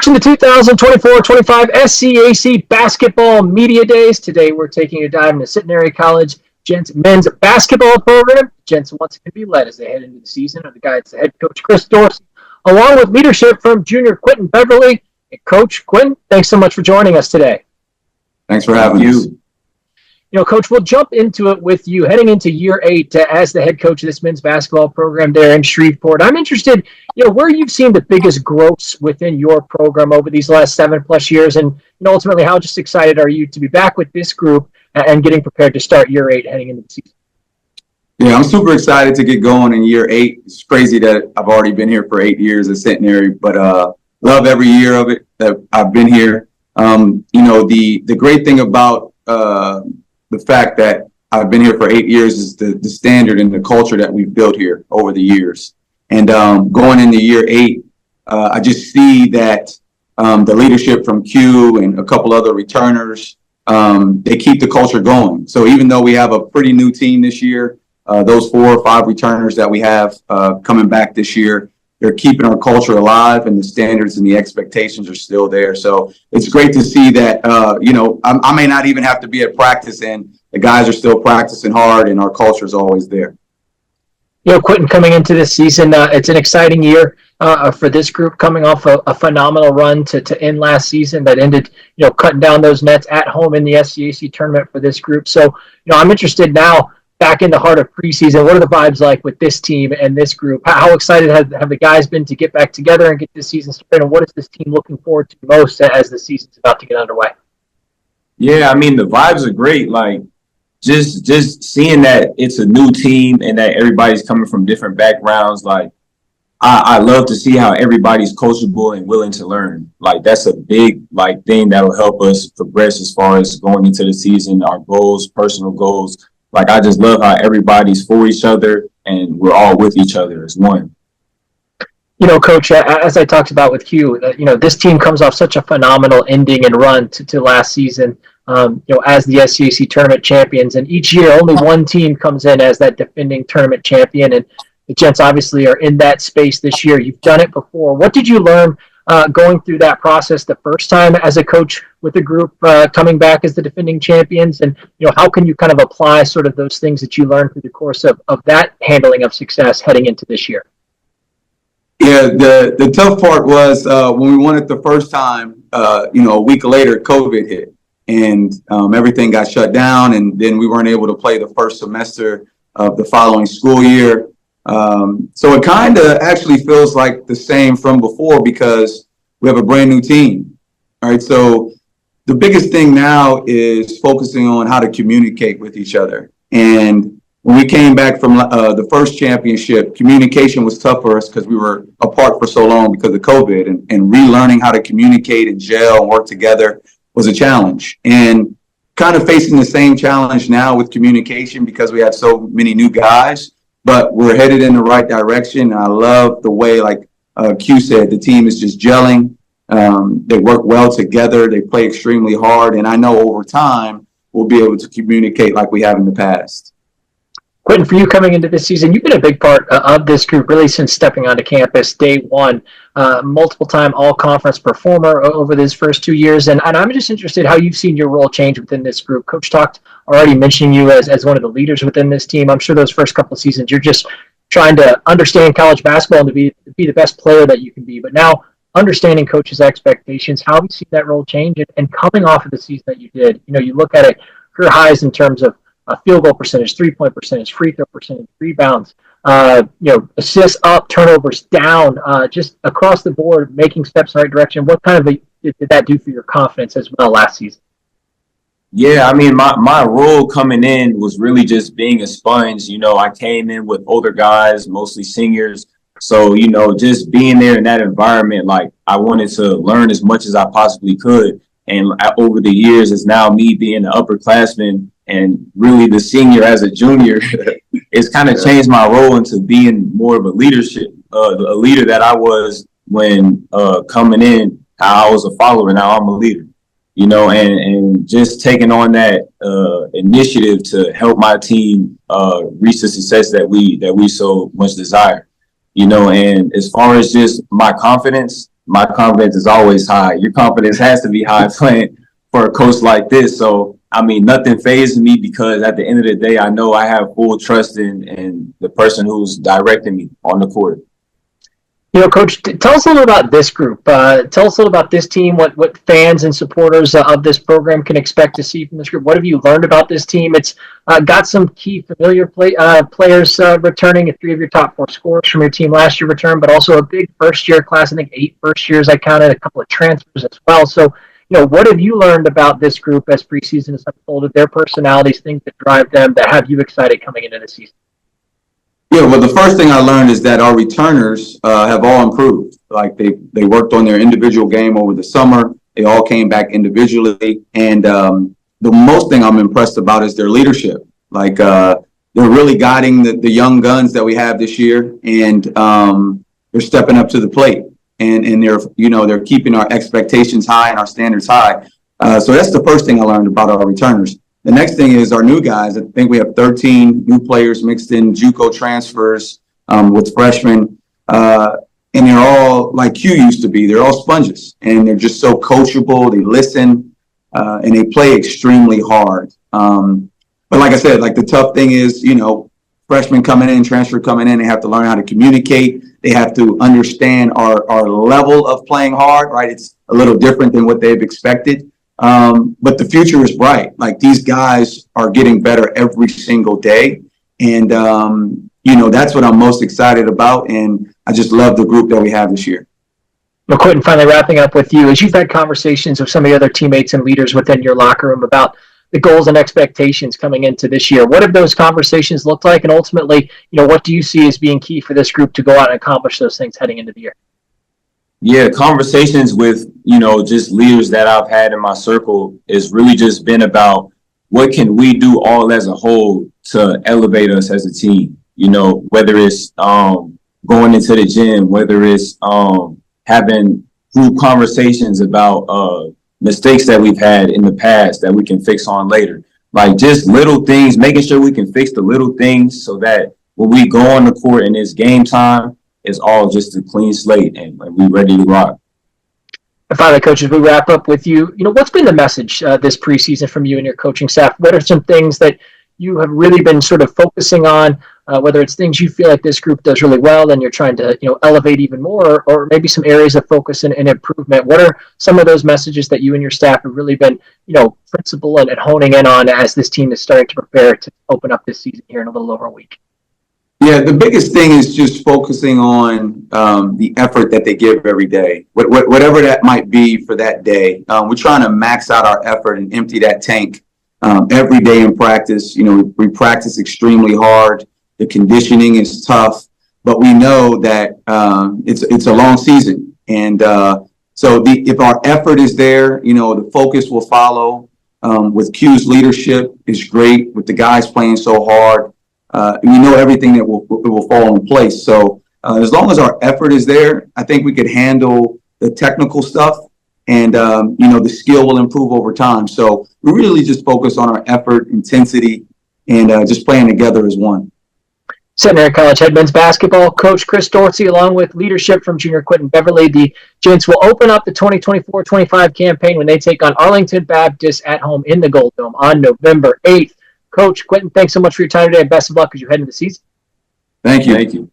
approaching the 2024-25 SCAC Basketball Media Days. Today we're taking a dive into Centenary College Gents men's basketball program. Gents once again be led as they head into the season under the guidance of head coach Chris Dorsey, along with leadership from junior Quentin Beverly. And Coach Quentin, thanks so much for joining us today. Thanks for having us. You know, Coach, we'll jump into it with you heading into year 8 as the head coach of this men's basketball program there in Shreveport. I'm interested, where you've seen the biggest growths within your program over these last 7+ years, and ultimately, how just excited are you to be back with this group and getting prepared to start year 8 heading into the season? Yeah, I'm super excited to get going in year 8. It's crazy that I've already been here for 8 years at Centenary, but love every year of it that I've been here. The great thing about the fact that I've been here for 8 years is the standard and the culture that we've built here over the years. And going into year 8, I just see that the leadership from Q and a couple other returners, they keep the culture going. So even though we have a pretty new team this year, those 4 or 5 returners that we have coming back this year, they're keeping our culture alive, and the standards and the expectations are still there. So it's great to see that, I may not even have to be at practice, and the guys are still practicing hard, and our culture is always there. Quentin, coming into this season, it's an exciting year for this group, coming off a phenomenal run to end last season that ended, cutting down those nets at home in the SCAC tournament for this group. So, I'm interested now, back in the heart of preseason, what are the vibes like with this team and this group? How excited have the guys been to get back together and get this season started? And what is this team looking forward to most as the season's about to get underway? Yeah, the vibes are great. Like, just seeing that it's a new team and that everybody's coming from different backgrounds. Like, I love to see how everybody's coachable and willing to learn. Like, that's a big thing that'll help us progress as far as going into the season, our goals, personal goals. Like, I just love how everybody's for each other and we're all with each other as one. Coach, as I talked about with Q, this team comes off such a phenomenal ending and run to last season, as the SCAC tournament champions. And each year, only one team comes in as that defending tournament champion. And the Gents obviously are in that space this year. You've done it before. What did you learn going through that process the first time as a coach with the group coming back as the defending champions? And, how can you kind of apply sort of those things that you learned through the course of that handling of success heading into this year? Yeah, the tough part was when we won it the first time, a week later, COVID hit and everything got shut down. And then we weren't able to play the first semester of the following school year. So it kind of actually feels like the same from before because we have a brand new team. All right. So the biggest thing now is focusing on how to communicate with each other. And when we came back from the first championship, communication was tough for us because we were apart for so long because of COVID, and relearning how to communicate and gel and work together was a challenge. And kind of facing the same challenge now with communication because we have so many new guys. But we're headed in the right direction. I love the way, like Q said, the team is just gelling. They work well together. They play extremely hard. And I know over time, we'll be able to communicate like we have in the past. Quentin, for you coming into this season, you've been a big part of this group really since stepping onto campus day one. Multiple-time all-conference performer over these first 2 years. And I'm just interested how you've seen your role change within this group. Coach talked already mentioning you as one of the leaders within this team. I'm sure those first couple of seasons, you're just trying to understand college basketball and to be the best player that you can be. But now, understanding coaches' expectations, how have you seen that role change? And coming off of the season that you did, you look at it, career highs in terms of field goal percentage, 3-point percentage, free throw percentage, rebounds, assists up, turnovers down, just across the board, making steps in the right direction. What kind of did that do for your confidence as well last season? Yeah, my role coming in was really just being a sponge. I came in with older guys, mostly seniors. So, just being there in that environment, like, I wanted to learn as much as I possibly could. And over the years, it's now me being the upperclassman and really the senior as a junior. It's kind of changed my role into being more of a leader that I was when coming in. How I was a follower, now I'm a leader. And just taking on that initiative to help my team reach the success that we so much desire. And as far as just my confidence, my confidence is always high. Your confidence has to be high playing for a coach like this. So, I mean, nothing phases me because at the end of the day, I know I have full trust in the person who's directing me on the court. You know, Coach, tell us a little about this group. Tell us a little about this team, what fans and supporters of this program can expect to see from this group. What have you learned about this team? It's got some key familiar players returning. 3 of your top 4 scorers from your team last year returned, but also a big first-year class. I think 8 first years I counted, a couple of transfers as well. So, you know, what have you learned about this group as preseason has unfolded, their personalities, things that drive them, that have you excited coming into the season? Yeah, well, the first thing I learned is that our returners have all improved. Like they worked on their individual game over the summer. They all came back individually. And the most thing I'm impressed about is their leadership. Like they're really guiding the young guns that we have this year. And they're stepping up to the plate. And they're keeping our expectations high and our standards high. So that's the first thing I learned about our returners. The next thing is our new guys. I think we have 13 new players mixed in JUCO transfers with freshmen. And they're all like Q used to be. They're all sponges. And they're just so coachable. They listen and they play extremely hard. But like I said, like the tough thing is, freshmen coming in, transfer coming in, they have to learn how to communicate. They have to understand our level of playing hard, right? It's a little different than what they've expected. But the future is bright. Like these guys are getting better every single day. And, that's what I'm most excited about. And I just love the group that we have this year. Well, Quentin, finally wrapping up with you, as you've had conversations with some of the other teammates and leaders within your locker room about the goals and expectations coming into this year, what have those conversations looked like? And ultimately, what do you see as being key for this group to go out and accomplish those things heading into the year? Yeah, conversations with, just leaders that I've had in my circle is really just been about what can we do all as a whole to elevate us as a team, whether it's going into the gym, whether it's having group conversations about mistakes that we've had in the past that we can fix on later. Like just little things, making sure we can fix the little things so that when we go on the court and it's game time, it's all just a clean slate and we're ready to rock. And finally, Coach, as we wrap up with you, what's been the message this preseason from you and your coaching staff? What are some things that you have really been sort of focusing on, whether it's things you feel like this group does really well and you're trying to, elevate even more, or maybe some areas of focus and improvement? What are some of those messages that you and your staff have really been, principal and honing in on as this team is starting to prepare to open up this season here in a little over a week? Yeah, the biggest thing is just focusing on the effort that they give every day, whatever that might be for that day. We're trying to max out our effort and empty that tank every day in practice. We practice extremely hard. The conditioning is tough, but we know that it's a long season. And so if our effort is there, the focus will follow. With Q's leadership is great, with the guys playing so hard. We know everything that will fall in place. So as long as our effort is there, I think we could handle the technical stuff, and the skill will improve over time. So we really just focus on our effort, intensity, and just playing together as one. Centenary College head men's basketball coach Chris Dorsey, along with leadership from junior Quentin Beverly, the Gents will open up the 2024-25 campaign when they take on Arlington Baptist at home in the Gold Dome on November 8th. Coach Quentin, thanks so much for your time today, and best of luck as you head into the season. Thank you. Thank you.